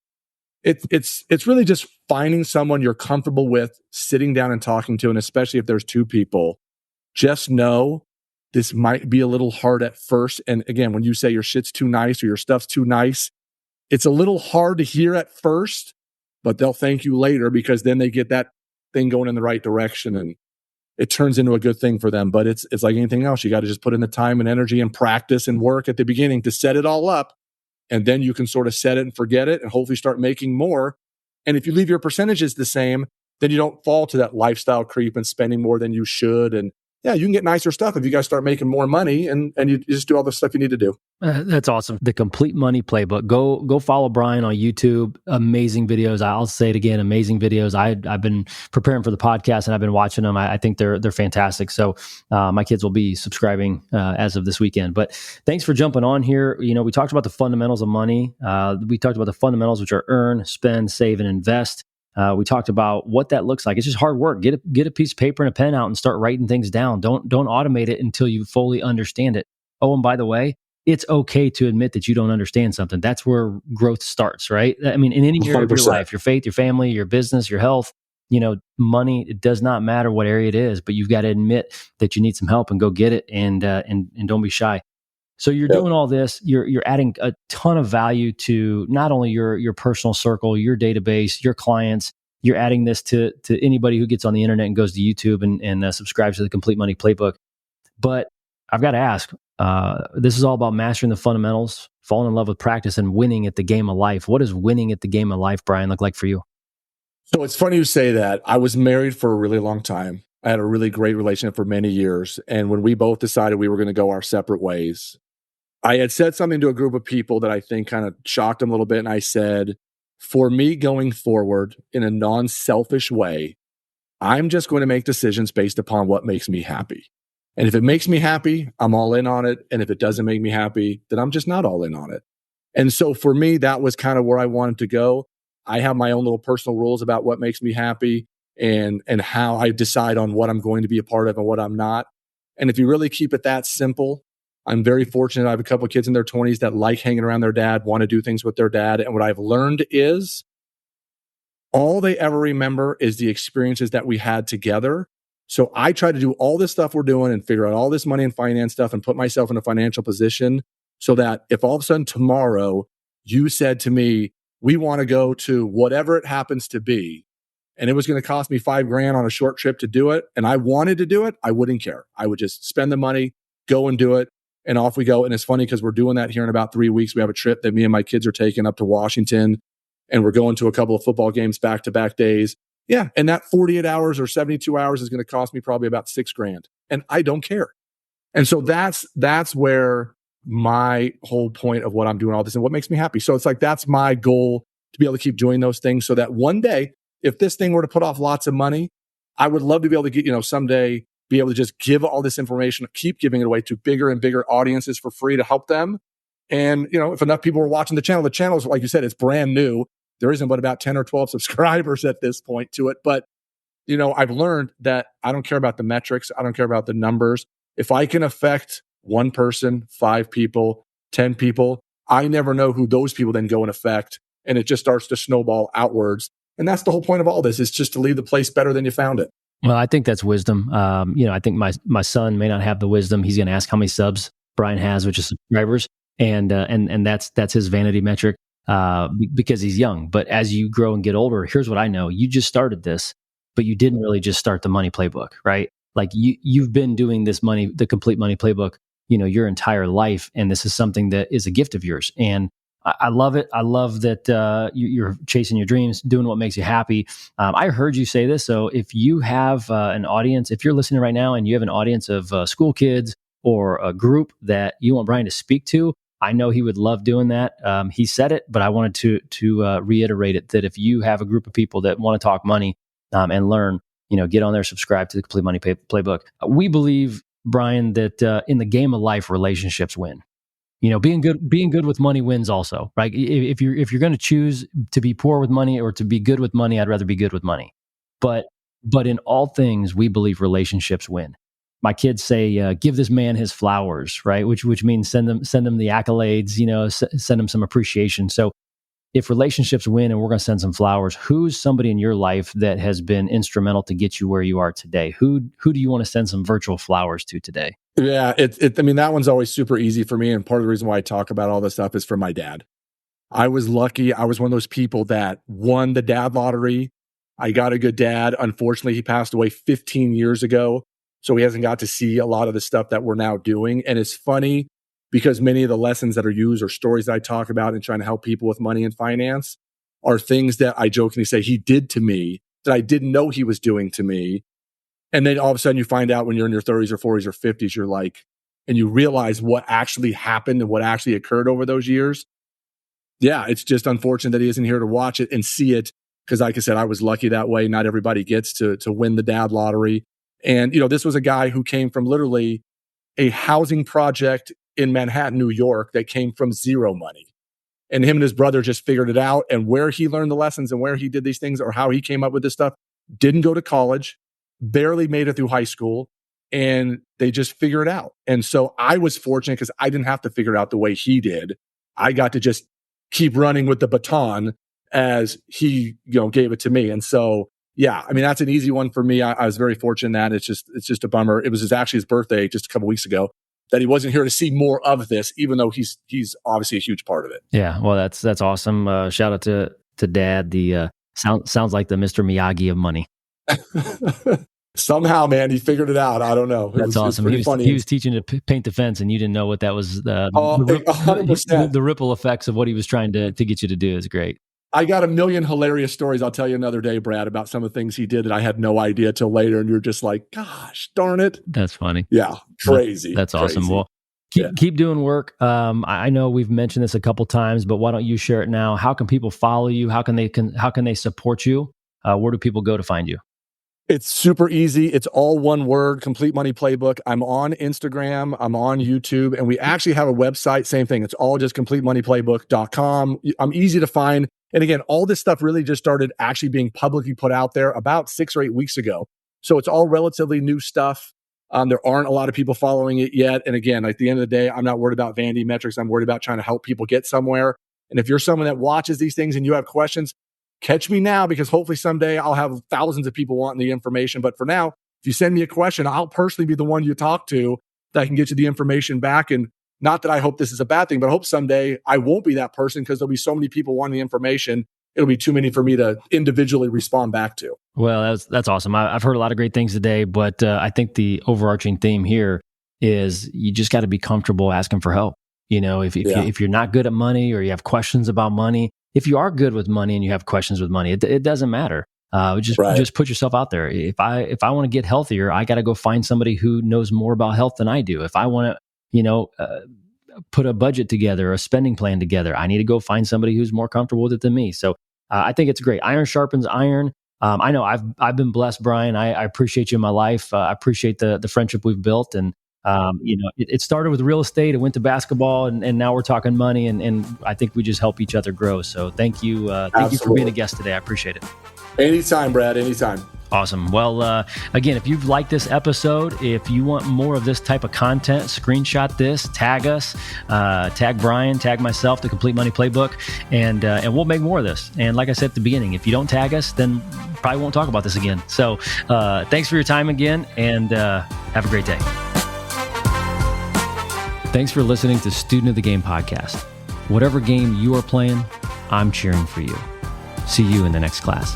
[SPEAKER 2] it's really just finding someone you're comfortable with, sitting down and talking to, and especially if there's 2 people, just know this might be a little hard at first. And again, when you say your shit's too nice or your stuff's too nice, it's a little hard to hear at first, but they'll thank you later because then they get that thing going in the right direction and it turns into a good thing for them. But it's like anything else. You got to just put in the time and energy and practice and work at the beginning to set it all up. And then you can sort of set it and forget it and hopefully start making more. And if you leave your percentages the same, then you don't fall to that lifestyle creep and spending more than you should. And yeah, you can get nicer stuff if you guys start making more money and you just do all the stuff you need to do.
[SPEAKER 1] That's awesome. The Complete Money Playbook. Go follow Brian on YouTube. Amazing videos. I'll say it again. Amazing videos. I've been preparing for the podcast and I've been watching them. I think they're fantastic. So my kids will be subscribing as of this weekend. But thanks for jumping on here. We talked about the fundamentals of money. We talked about the fundamentals, which are earn, spend, save, and invest. We talked about what that looks like. It's just hard work. Get a piece of paper and a pen out and start writing things down. Don't automate it until you fully understand it. Oh, and by the way, it's okay to admit that you don't understand something. That's where growth starts, right? I mean, in any area of your life, your faith, your family, your business, your health, money, it does not matter what area it is, but you've got to admit that you need some help and go get it and don't be shy. So you're doing all this, you're adding a ton of value to not only your personal circle, your database, your clients. You're adding this to anybody who gets on the internet and goes to YouTube and subscribes to the Complete Money Playbook. But I've got to ask, this is all about mastering the fundamentals, falling in love with practice, and winning at the game of life. What does winning at the game of life, Brian, look like for you?
[SPEAKER 2] So it's funny you say that. I was married for a really long time. I had a really great relationship for many years. And when we both decided we were going to go our separate ways, I had said something to a group of people that I think kind of shocked them a little bit. And I said, for me going forward in a non-selfish way, I'm just going to make decisions based upon what makes me happy. And if it makes me happy, I'm all in on it. And if it doesn't make me happy, then I'm just not all in on it. And so for me, that was kind of where I wanted to go. I have my own little personal rules about what makes me happy and how I decide on what I'm going to be a part of and what I'm not. And if you really keep it that simple, I'm very fortunate. I have a couple of kids in their 20s that like hanging around their dad, want to do things with their dad. And what I've learned is all they ever remember is the experiences that we had together. So I try to do all this stuff we're doing and figure out all this money and finance stuff and put myself in a financial position so that if all of a sudden tomorrow you said to me, we want to go to whatever it happens to be, and it was going to cost me $5,000 on a short trip to do it, and I wanted to do it, I wouldn't care. I would just spend the money, go and do it. And off we go. And it's funny because we're doing that here in about 3 weeks. We have a trip that me and my kids are taking up to Washington, and we're going to a couple of football games back-to-back days. Yeah. And that 48 hours or 72 hours is going to cost me probably about $6,000. And I don't care. And so that's where my whole point of what I'm doing all this and what makes me happy. So it's like, that's my goal, to be able to keep doing those things so that one day, if this thing were to put off lots of money, I would love to be able to get, someday be able to just give all this information, keep giving it away to bigger and bigger audiences for free to help them. And, if enough people are watching the channel is, like you said, it's brand new. There isn't but about 10 or 12 subscribers at this point to it. But, I've learned that I don't care about the metrics. I don't care about the numbers. If I can affect one person, 5 people, 10 people, I never know who those people then go and affect. And it just starts to snowball outwards. And that's the whole point of all this, is just to leave the place better than you found it.
[SPEAKER 1] Well, I think that's wisdom. I think my son may not have the wisdom. He's going to ask how many subs Brian has, which is subscribers, and that's his vanity metric because he's young. But as you grow and get older, here's what I know: you just started this, but you didn't really just start the money playbook, right? like you've been doing the complete money playbook, your entire life. And this is something that is a gift of yours. And I love it. I love that you're chasing your dreams, doing what makes you happy. I heard you say this. So if you have an audience, if you're listening right now and you have an audience of school kids or a group that you want Brian to speak to, I know he would love doing that. He said it, but I wanted to reiterate it, that if you have a group of people that want to talk money and learn, get on there, subscribe to the Complete Money Playbook. We believe, Brian, that in the game of life, relationships win. Being good with money wins also, right? If you're going to choose to be poor with money or to be good with money, I'd rather be good with money. But in all things, we believe relationships win. My kids say, give this man his flowers, right? Which means send them the accolades, send them some appreciation. So if relationships win and we're going to send some flowers, who's somebody in your life that has been instrumental to get you where you are today? Who do you want to send some virtual flowers to today?
[SPEAKER 2] Yeah, I mean, that one's always super easy for me. And part of the reason why I talk about all this stuff is for my dad. I was lucky. I was one of those people that won the dad lottery. I got a good dad. Unfortunately, he passed away 15 years ago. So he hasn't got to see a lot of the stuff that we're now doing. And it's funny because many of the lessons that are used or stories that I talk about in trying to help people with money and finance are things that I jokingly say he did to me that I didn't know he was doing to me. And then all of a sudden you find out when you're in your 30s or 40s or 50s, you're like, and you realize what actually happened and what actually occurred over those years. Yeah, it's just unfortunate that he isn't here to watch it and see it. Because like I said, I was lucky that way. Not everybody gets to win the dad lottery. And, this was a guy who came from literally a housing project in Manhattan, New York, that came from zero money. And him and his brother just figured it out. And where he learned the lessons and where he did these things or how he came up with this stuff, didn't go to college, barely made it through high school, and they just figure it out. And so I was fortunate because I didn't have to figure it out the way he did. I got to just keep running with the baton as he, gave it to me. And so, yeah, I mean, that's an easy one for me. I was very fortunate in that. It's just a bummer. It was actually his birthday just a couple weeks ago that he wasn't here to see more of this, even though he's obviously a huge part of it.
[SPEAKER 1] Yeah, well, that's awesome. Shout out to Dad. The sounds like the Mr. Miyagi of money.
[SPEAKER 2] Somehow, man, he figured it out. I don't know.
[SPEAKER 1] That's awesome. He was teaching to paint the fence, and you didn't know what that was.
[SPEAKER 2] 100%.
[SPEAKER 1] The ripple effects of what he was trying to get you to do is great.
[SPEAKER 2] I got a million hilarious stories. I'll tell you another day, Brad, about some of the things he did that I had no idea till later. And you're just like, gosh, darn it.
[SPEAKER 1] That's funny.
[SPEAKER 2] Yeah. Crazy.
[SPEAKER 1] That's awesome. Well, keep doing work. I know we've mentioned this a couple times, but why don't you share it now? How can people follow you? How can they support you? Where do people go to find you?
[SPEAKER 2] It's super easy. It's all one word, Complete Money Playbook. I'm on Instagram. I'm on YouTube. And we actually have a website. Same thing. It's all just CompleteMoneyPlaybook.com. I'm easy to find. And again, all this stuff really just started actually being publicly put out there about 6 or 8 weeks ago. So it's all relatively new stuff. There aren't a lot of people following it yet. And again, at the end of the day, I'm not worried about vanity metrics. I'm worried about trying to help people get somewhere. And if you're someone that watches these things and you have questions, catch me now, because hopefully someday I'll have thousands of people wanting the information. But for now, if you send me a question, I'll personally be the one you talk to that can get you the information back. And not that I hope this is a bad thing, but I hope someday I won't be that person, because there'll be so many people wanting the information. It'll be too many for me to individually respond back to.
[SPEAKER 1] Well, that's awesome. I've heard a lot of great things today, but I think the overarching theme here is you just got to be comfortable asking for help. If you're not good at money or you have questions about money, if you are good with money and you have questions with money, it doesn't matter. Just put yourself out there. If I want to get healthier, I got to go find somebody who knows more about health than I do. If I want to, put a budget together, a spending plan together, I need to go find somebody who's more comfortable with it than me. So I think it's great. Iron sharpens iron. I know I've been blessed, Brian. I appreciate you in my life. I appreciate the friendship we've built. And, it started with real estate. It went to basketball, and now we're talking money. And I think we just help each other grow. So thank you. Thank you for being a guest today. I appreciate it.
[SPEAKER 2] Anytime, Brad. Anytime.
[SPEAKER 1] Awesome. Well, again, if you've liked this episode, if you want more of this type of content, screenshot this, tag us, tag Brian, tag myself, the Complete Money Playbook, and we'll make more of this. And like I said at the beginning, if you don't tag us, then probably won't talk about this again. So thanks for your time again, and have a great day. Thanks for listening to Student of the Game podcast. Whatever game you are playing, I'm cheering for you. See you in the next class.